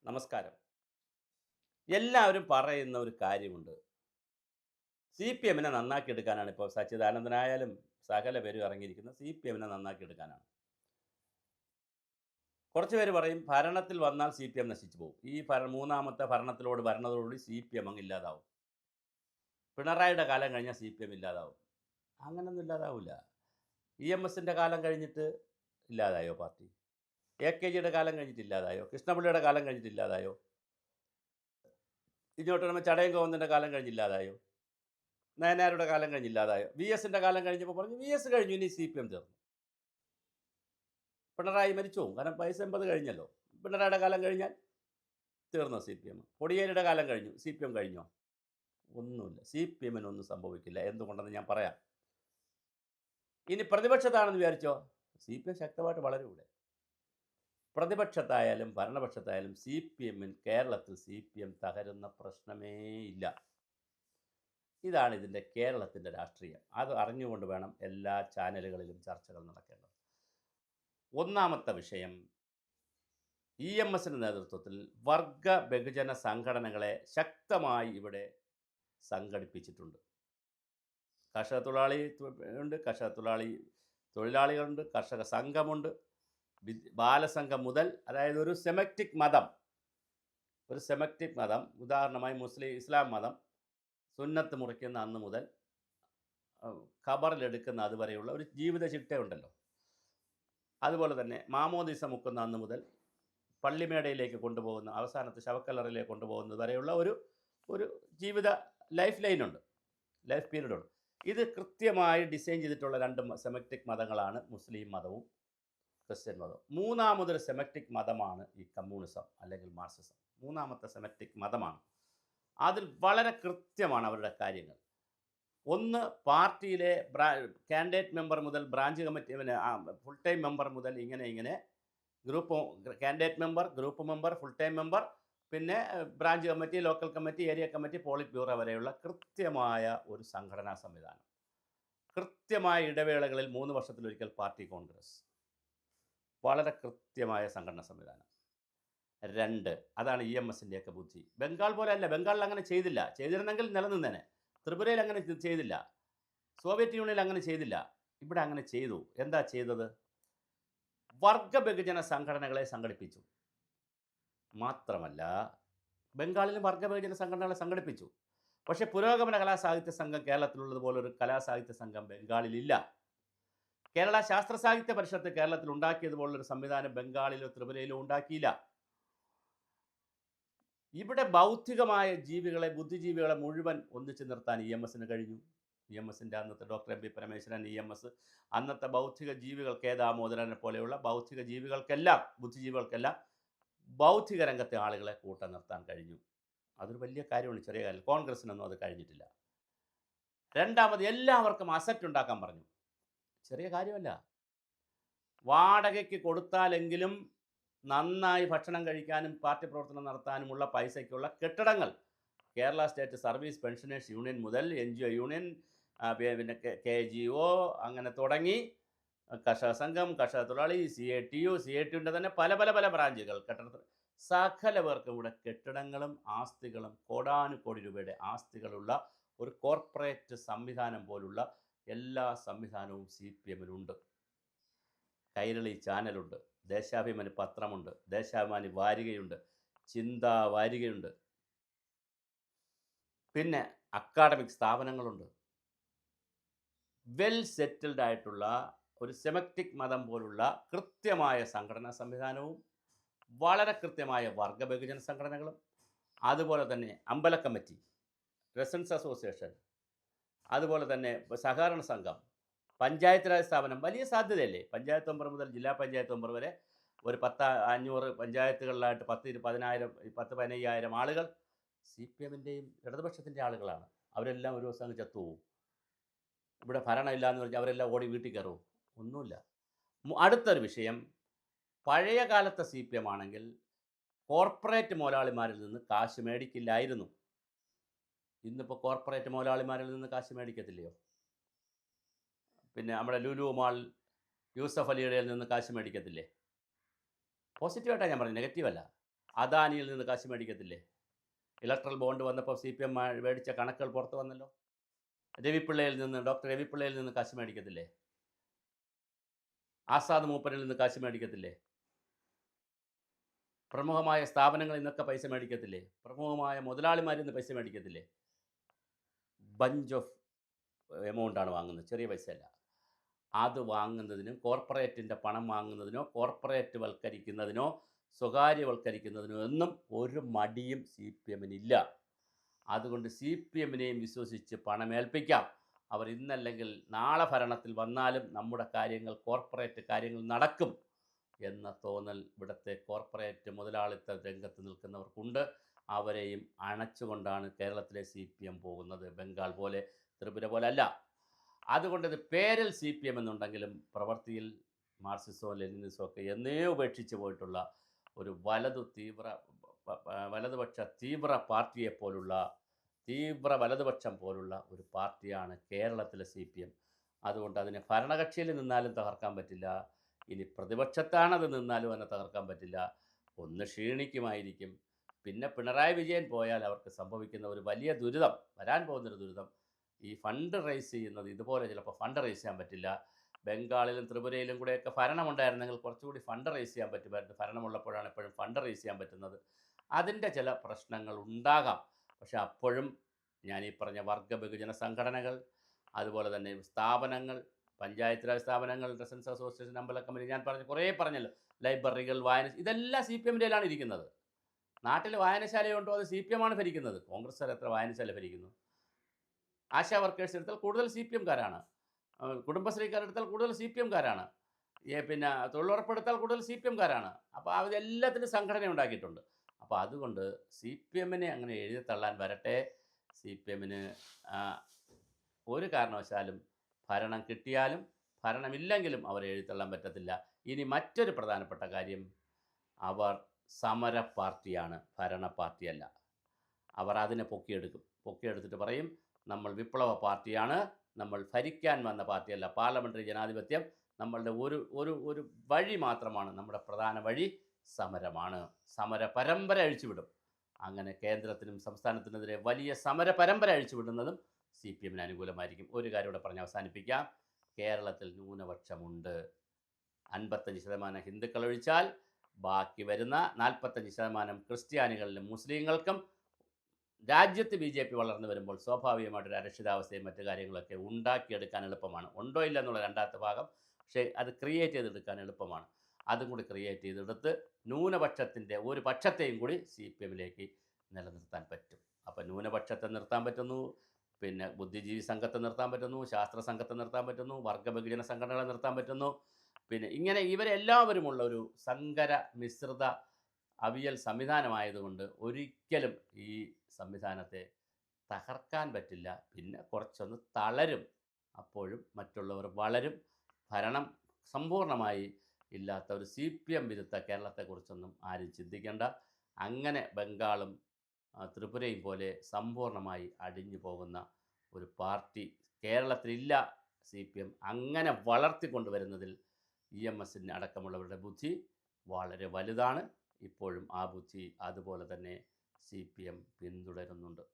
നമസ്കാരം. എല്ലാവരും പറയുന്ന ഒരു കാര്യമുണ്ട്. CPMനെ നന്നാക്കിയെടുക്കാനാണ് ഇപ്പോൾ സച്ചിദാനന്ദനായാലും സകല പേരും ഇറങ്ങിയിരിക്കുന്നത് CPMനെ നന്നാക്കിയെടുക്കാനാണ്. കുറച്ച് പേര് പറയും ഭരണത്തിൽ വന്നാൽ CPM നശിച്ചു പോകും. ഈ മൂന്നാമത്തെ ഭരണത്തോടുകൂടി CPM അങ്ങ് ഇല്ലാതാവും. പിണറായിയുടെ കാലം കഴിഞ്ഞാൽ CPM ഇല്ലാതാവും. അങ്ങനൊന്നും ഇല്ലാതാവില്ല. EMSൻ്റെ കാലം കഴിഞ്ഞിട്ട് ഇല്ലാതായോ പാർട്ടി? AKജിയുടെ കാലം കഴിഞ്ഞിട്ട് ഇല്ലാതായോ? കൃഷ്ണപിള്ളയുടെ കാലം കഴിഞ്ഞിട്ട് ഇല്ലാതായോ? ഇങ്ങോട്ട് വരുമ്പോൾ ചടയം ഗോവിന്ദൻ്റെ കാലം കഴിഞ്ഞില്ലാതായോ? നയനാരുടെ കാലം കഴിഞ്ഞില്ലാതായോ? VSൻ്റെ കാലം കഴിഞ്ഞപ്പോൾ പറഞ്ഞു VS കഴിഞ്ഞു, ഇനി CPM തീർന്നു. പിണറായി മരിച്ചു പോകും, കാരണം വയസ്സ് 80 കഴിഞ്ഞല്ലോ. പിണറായിയുടെ കാലം കഴിഞ്ഞാൽ തീർന്നു CPM. കോടിയേരിയുടെ കാലം കഴിഞ്ഞു, CPM കഴിഞ്ഞോ? ഒന്നുമില്ല. CPMനൊന്നും സംഭവിക്കില്ല. എന്തുകൊണ്ടെന്ന് ഞാൻ പറയാം. ഇനി പ്രതിപക്ഷത്താണെന്ന് വിചാരിച്ചോ, CPM ശക്തമായിട്ട് വളരും ഇവിടെ. പ്രതിപക്ഷത്തായാലും ഭരണപക്ഷത്തായാലും കേരളത്തിൽ CPM തകരുന്ന പ്രശ്നമേ ഇല്ല. ഇതാണ് ഇതിൻ്റെ കേരളത്തിൻ്റെ രാഷ്ട്രീയം. അത് അറിഞ്ഞുകൊണ്ട് വേണം എല്ലാ ചാനലുകളിലും ചർച്ചകൾ നടക്കേണ്ടത്. ഒന്നാമത്തെ വിഷയം, EMSൻ്റെ നേതൃത്വത്തിൽ വർഗ ബഹുജന സംഘടനകളെ ശക്തമായി ഇവിടെ സംഘടിപ്പിച്ചിട്ടുണ്ട്. കർഷക തൊഴിലാളി ഉണ്ട്, തൊഴിലാളികളുണ്ട്, കർഷക സംഘമുണ്ട്, ബാലസംഘം മുതൽ, അതായത് ഒരു സെമറ്റിക് മതം, ഉദാഹരണമായി ഇസ്ലാം മതം സുന്നത്ത് മുറിക്കുന്ന അന്ന് മുതൽ ഖബറിലെടുക്കുന്ന അതുവരെയുള്ള ഒരു ജീവിത ചിട്ടയുണ്ടല്ലോ. അതുപോലെ തന്നെ മാമോദീസ മുക്കുന്ന അന്ന് മുതൽ പള്ളിമേടയിലേക്ക് കൊണ്ടുപോകുന്ന, അവസാനത്തെ ശവക്കല്ലറിലേക്ക് കൊണ്ടുപോകുന്നത് വരെയുള്ള ഒരു ജീവിത ലൈഫ് പീരീഡുണ്ട്. ഇത് കൃത്യമായി ഡിസൈൻ ചെയ്തിട്ടുള്ള രണ്ട് സെമറ്റിക് മതങ്ങളാണ് മുസ്ലിം മതവും ക്രിസ്ത്യൻ മതവും. മൂന്നാമതൊരു സെമറ്റിക് മതമാണ് ഈ കമ്മ്യൂണിസം അല്ലെങ്കിൽ മാർക്സിസം. മൂന്നാമത്തെ സെമറ്റിക് മതമാണ്. അതിൽ വളരെ കൃത്യമാണ് അവരുടെ കാര്യങ്ങൾ. ഒന്ന്, പാർട്ടിയിലെ കാൻഡിഡേറ്റ് മെമ്പർ മുതൽ branch committee, full time member മുതൽ ഇങ്ങനെ candidate member, group member, full time member, പിന്നെ branch committee, local committee, area committee, politburo വരെയുള്ള കൃത്യമായ ഒരു സംഘടനാ സംവിധാനം. കൃത്യമായ ഇടവേളകളിൽ 3 വർഷത്തിലൊരിക്കൽ പാർട്ടി കോൺഗ്രസ്. വളരെ കൃത്യമായ സംഘടനാ സംവിധാനം. 2, അതാണ് EMSൻ്റെയൊക്കെ ബുദ്ധി. ബംഗാൾ പോലെ അല്ല. ബംഗാളിൽ അങ്ങനെ ചെയ്തിരുന്നെങ്കിൽ നിലനിന്നേനെ. ത്രിപുരയിൽ അങ്ങനെ ചെയ്തില്ല. സോവിയറ്റ് യൂണിയനിൽ അങ്ങനെ ചെയ്തില്ല. ഇവിടെ അങ്ങനെ ചെയ്തു. എന്താ ചെയ്തത്? വർഗ ബഹുജന സംഘടനകളെ സംഘടിപ്പിച്ചു. മാത്രമല്ല, ബംഗാളിലും വർഗ ബഹുജന സംഘടനകളെ സംഘടിപ്പിച്ചു. പക്ഷേ പുരോഗമന കലാസാഹിത്യ സംഘം കേരളത്തിലുള്ളതുപോലൊരു കലാസാഹിത്യ സംഘം ബംഗാളിലില്ല. കേരള ശാസ്ത്ര സാഹിത്യ പരിഷത്ത് കേരളത്തിൽ ഉണ്ടാക്കിയതുപോലൊരു സംവിധാനം ബംഗാളിലോ ത്രിപുരയിലോ ഉണ്ടാക്കിയില്ല. ഇവിടെ ബൗദ്ധികമായ ബുദ്ധിജീവികളെ മുഴുവൻ ഒന്നിച്ചു നിർത്താൻ EMSന് കഴിഞ്ഞു. EMSൻ്റെ അന്നത്തെ ഡോക്ടർ MP പരമേശ്വരൻ, EMS അന്നത്തെ ബൗദ്ധിക ജീവികൾ, ദാമോദരനെ പോലെയുള്ള ബൗദ്ധിക ബുദ്ധിജീവികൾക്കെല്ലാം ബൗദ്ധിക രംഗത്തെ ആളുകളെ കൂട്ടം നിർത്താൻ കഴിഞ്ഞു. അതൊരു വലിയ കാര്യമാണ്, ചെറിയ കാര്യം. കോൺഗ്രസിനൊന്നും അത് കഴിഞ്ഞിട്ടില്ല. രണ്ടാമത്, എല്ലാവർക്കും അസറ്റ് ഉണ്ടാക്കാൻ പറഞ്ഞു. ചെറിയ കാര്യമല്ല. വാടകയ്ക്ക് കൊടുത്താലെങ്കിലും നന്നായി ഭക്ഷണം കഴിക്കാനും പാർട്ടി പ്രവർത്തനം നടത്താനുമുള്ള പൈസയ്ക്കുള്ള കെട്ടിടങ്ങൾ Kerala state service pensioners union മുതൽ NGO യൂണിയൻ, പിന്നെ KGO, അങ്ങനെ തുടങ്ങി കർഷക സംഘം, കർഷക തൊഴിലാളി, CATUൻ്റെ തന്നെ പല ബ്രാഞ്ചുകൾ, സകല പേർക്കും ഇവിടെ കെട്ടിടങ്ങളും ആസ്തികളും, കോടാനുകോടി രൂപയുടെ ആസ്തികളുള്ള ഒരു കോർപ്പറേറ്റ് സംവിധാനം പോലുള്ള എല്ലാ സംവിധാനവും CPMനുണ്ട്. കൈരളി ചാനലുണ്ട്, ദേശാഭിമാനി പത്രമുണ്ട്, ദേശാഭിമാനി വാരികയുണ്ട്, ചിന്താ വാരികയുണ്ട്, പിന്നെ അക്കാഡമിക് സ്ഥാപനങ്ങളുണ്ട്. വെൽ സെറ്റിൽഡ് ആയിട്ടുള്ള ഒരു സെമറ്റിക് മതം പോലുള്ള കൃത്യമായ സംഘടനാ സംവിധാനവും വളരെ കൃത്യമായ വർഗ ബഹുജന സംഘടനകളും, അതുപോലെ തന്നെ അമ്പല കമ്മിറ്റി, റെസിഡൻസ് അസോസിയേഷൻ, അതുപോലെ തന്നെ സഹകരണ സംഘം, പഞ്ചായത്ത് രാജ് സ്ഥാപനം. വലിയ സാധ്യതയല്ലേ? പഞ്ചായത്ത് മെമ്പർ മുതൽ ജില്ലാ പഞ്ചായത്ത് മെമ്പർ വരെ ഒരു 500 പഞ്ചായത്തുകളിലായിട്ട് 10-15,000 ആളുകൾ CPMൻ്റെയും ഇടതുപക്ഷത്തിൻ്റെ ആളുകളാണ്. അവരെല്ലാം ഒരു ദിവസം അങ്ങ് ചത്തുപോകും. ഇവിടെ ഭരണമില്ല എന്ന് പറഞ്ഞാൽ അവരെല്ലാം ഓടി വീട്ടിൽ കയറും. ഒന്നുമില്ല. അടുത്തൊരു വിഷയം, പഴയ കാലത്തെ CPM ആണെങ്കിൽ കോർപ്പറേറ്റ് മുതലാളിമാരിൽ നിന്ന് കാശ് മേടിക്കില്ലായിരുന്നു. ഇന്നിപ്പോൾ കോർപ്പറേറ്റ് മുതലാളിമാരിൽ നിന്ന് കാശ് മേടിക്കത്തില്ലയോ? പിന്നെ നമ്മുടെ ലുലു മാൾ യൂസഫ് അലിയുടെ നിന്ന് കാശ് മേടിക്കത്തില്ലേ? പോസിറ്റീവായിട്ടാണ് ഞാൻ പറഞ്ഞത്, നെഗറ്റീവല്ല. അദാനിയിൽ നിന്ന് കാശ് മേടിക്കത്തില്ലേ? ഇലക്ട്രൽ ബോണ്ട് വന്നപ്പോൾ CPM മേടിച്ച കണക്കുകൾ പുറത്ത് വന്നല്ലോ. ഡോക്ടർ രവിപിള്ളയിൽ നിന്ന് കാശ് മേടിക്കത്തില്ലേ? ആസാദ് മൂപ്പനിൽ നിന്ന് കാശ് മേടിക്കത്തില്ലേ? പ്രമുഖമായ സ്ഥാപനങ്ങളിൽ നിന്നൊക്കെ പൈസ മേടിക്കത്തില്ലേ? പ്രമുഖമായ മുതലാളിമാരിൽ നിന്ന് പൈസ മേടിക്കത്തില്ലേ? ബഞ്ച് ഓഫ് എമൗണ്ടാണ് വാങ്ങുന്നത്, ചെറിയ പൈസയല്ല. അത് വാങ്ങുന്നതിനും കോർപ്പറേറ്റിൻ്റെ പണം വാങ്ങുന്നതിനോ കോർപ്പറേറ്റ് വൽക്കരിക്കുന്നതിനോ സ്വകാര്യവൽക്കരിക്കുന്നതിനോ ഒന്നും ഒരു മടിയും CPMനില്ല. അതുകൊണ്ട് CPMനെയും വിശ്വസിച്ച് പണമേൽപ്പിക്കാം. അവർ ഇന്നല്ലെങ്കിൽ നാളെ ഭരണത്തിൽ വന്നാലും നമ്മുടെ കാര്യങ്ങൾ, കോർപ്പറേറ്റ് കാര്യങ്ങൾ നടക്കും എന്ന തോന്നൽ ഇവിടുത്തെ കോർപ്പറേറ്റ് മുതലാളിത്ത രംഗത്ത് നിൽക്കുന്നവർക്കുണ്ട്. അവരെയും അണച്ചുകൊണ്ടാണ് കേരളത്തിലെ CPM പോകുന്നത്. ബംഗാൾ പോലെ ത്രിപുര പോലെ അല്ല. അതുകൊണ്ട് ഇത് പേരിൽ CPM എന്നുണ്ടെങ്കിലും പ്രവൃത്തിയിൽ മാർക്സിസവും ലെനിനിസവും ഒക്കെ എന്നേ ഉപേക്ഷിച്ച് പോയിട്ടുള്ള ഒരു വലതുപക്ഷ തീവ്ര പാർട്ടിയെപ്പോലുള്ള വലതുപക്ഷം പോലുള്ള ഒരു പാർട്ടിയാണ് കേരളത്തിലെ CPM. അതുകൊണ്ട് അതിനെ ഭരണകക്ഷിയിൽ നിന്നാലും തകർക്കാൻ പറ്റില്ല, ഇനി പ്രതിപക്ഷത്താണത് നിന്നാലും അതിനെ തകർക്കാൻ പറ്റില്ല. ഒന്ന് ക്ഷീണിക്കുമായിരിക്കും. പിന്നെ പിണറായി വിജയൻ പോയാൽ അവർക്ക് സംഭവിക്കുന്ന ഒരു വലിയ ദുരിതം, വരാൻ പോകുന്നൊരു ദുരിതം, ഈ ഫണ്ട് റൈസ് ചെയ്യുന്നത് ഇതുപോലെ ചിലപ്പോൾ ഫണ്ട് റൈസ് ചെയ്യാൻ പറ്റില്ല. ബംഗാളിലും ത്രിപുരയിലും കൂടെയൊക്കെ ഭരണമുണ്ടായിരുന്നെങ്കിൽ കുറച്ചുകൂടി ഫണ്ട് റൈസ് ചെയ്യാൻ പറ്റുമായിരുന്നു. ഭരണമുള്ളപ്പോഴാണ് എപ്പോഴും ഫണ്ട് റൈസ് ചെയ്യാൻ പറ്റുന്നത്. അതിൻ്റെ ചില പ്രശ്നങ്ങൾ ഉണ്ടാകാം. പക്ഷേ അപ്പോഴും ഞാൻ ഈ പറഞ്ഞ വർഗ ബഹുജന സംഘടനകൾ, അതുപോലെ തന്നെ സ്ഥാപനങ്ങൾ, പഞ്ചായത്ത് രാജ് സ്ഥാപനങ്ങൾ, റെസിഡൻസ് അസോസിയേഷൻ, അമ്പല കമ്പനി, ഞാൻ പറഞ്ഞല്ലോ, ലൈബ്രറികൾ, ഇതെല്ലാം CPMൻ്റെയിലാണ് ഇരിക്കുന്നത്. നാട്ടിൽ വായനശാലയുണ്ടോ? അത് CPM ആണ് ഭരിക്കുന്നത്. കോൺഗ്രസ്സുകാർ എത്ര വായനശാല ഭരിക്കുന്നു? ആശാ വർക്കേഴ്സ് എടുത്താൽ കൂടുതൽ CPMകാരാണ്. കുടുംബശ്രീക്കാരെടുത്താൽ കൂടുതൽ CPMകാരാണ്. പിന്നെ തൊഴിലുറപ്പെടുത്താൽ കൂടുതൽ CPMകാരാണ്. അപ്പോൾ അതെല്ലാത്തിനും സംഘടന ഉണ്ടാക്കിയിട്ടുണ്ട്. അപ്പോൾ അതുകൊണ്ട് CPMനെ അങ്ങനെ എഴുതി തള്ളാൻ വരട്ടെ. CPMന് ഒരു കാരണവശാലും ഭരണം കിട്ടിയാലും ഭരണമില്ലെങ്കിലും അവരെ എഴുതിത്തള്ളാൻ പറ്റത്തില്ല. ഇനി മറ്റൊരു പ്രധാനപ്പെട്ട കാര്യം, അവർ സമര പാർട്ടിയാണ്, ഭരണ പാർട്ടിയല്ല. അവർ അതിനെ പൊക്കിയെടുത്തിട്ട് പറയും, നമ്മൾ വിപ്ലവ പാർട്ടിയാണ്, നമ്മൾ ഭരിക്കാൻ വന്ന പാർട്ടിയല്ല, പാർലമെൻ്ററി ജനാധിപത്യം നമ്മളുടെ ഒരു വഴി മാത്രമാണ്, നമ്മുടെ പ്രധാന വഴി സമരമാണ്, സമര പരമ്പര അഴിച്ചുവിടും. അങ്ങനെ കേന്ദ്രത്തിനും സംസ്ഥാനത്തിനെതിരെ വലിയ സമര പരമ്പര അഴിച്ചുവിടുന്നതും CPMന് അനുകൂലമായിരിക്കും. ഒരു കാര്യം ഇവിടെ പറഞ്ഞ് അവസാനിപ്പിക്കാം. കേരളത്തിൽ ന്യൂനപക്ഷമുണ്ട്. 55% ഹിന്ദുക്കൾ ഒഴിച്ചാൽ ബാക്കി വരുന്ന 45% ക്രിസ്ത്യാനികളിലും മുസ്ലിങ്ങൾക്കും രാജ്യത്ത് BJP വളർന്നു വരുമ്പോൾ സ്വാഭാവികമായിട്ടൊരു അരക്ഷിതാവസ്ഥയും മറ്റു കാര്യങ്ങളൊക്കെ ഉണ്ടാക്കിയെടുക്കാൻ എളുപ്പമാണ്. ഉണ്ടോ ഇല്ല എന്നുള്ള രണ്ടാമത്തെ ഭാഗം, പക്ഷേ അത് ക്രിയേറ്റ് ചെയ്തെടുക്കാൻ എളുപ്പമാണ്. അതും കൂടി ക്രിയേറ്റ് ചെയ്തെടുത്ത് ന്യൂനപക്ഷത്തിൻ്റെ ഒരു പക്ഷത്തെയും കൂടി CPMലേക്ക് നിലനിർത്താൻ പറ്റും. അപ്പോൾ ന്യൂനപക്ഷത്തെ നിർത്താൻ പറ്റുന്നു, പിന്നെ ബുദ്ധിജീവി സംഘത്തെ നിർത്താൻ പറ്റുന്നു, ശാസ്ത്ര സംഘത്തെ നിർത്താൻ പറ്റുന്നു, വർഗ ബഹുജന സംഘടനകളെ നിർത്താൻ പറ്റുന്നു. പിന്നെ ഇങ്ങനെ ഇവരെല്ലാവരുമുള്ള ഒരു സങ്കര മിശ്രിത അവിയൽ സംവിധാനമായതുകൊണ്ട് ഒരിക്കലും ഈ സംവിധാനത്തെ തകർക്കാൻ പറ്റില്ല. പിന്നെ കുറച്ചൊന്ന് തളരും, അപ്പോഴും മറ്റുള്ളവർ വളരും. ഭരണം സമ്പൂർണ്ണമായി ഇല്ലാത്ത ഒരു CPM വിരുദ്ധ കേരളത്തെക്കുറിച്ചൊന്നും ആരും ചിന്തിക്കേണ്ട. അങ്ങനെ ബംഗാളും ത്രിപുരയും പോലെ സമ്പൂർണ്ണമായി അടിഞ്ഞു പോകുന്ന ഒരു പാർട്ടി കേരളത്തിലില്ല. CPM അങ്ങനെ വളർത്തിക്കൊണ്ടുവരുന്നതിൽ EMSന് അടക്കമുള്ളവരുടെ ബുദ്ധി വളരെ വലുതാണ്. ഇപ്പോഴും ആ ബുദ്ധി അതുപോലെ തന്നെ CPM പിന്തുടരുന്നുണ്ട്.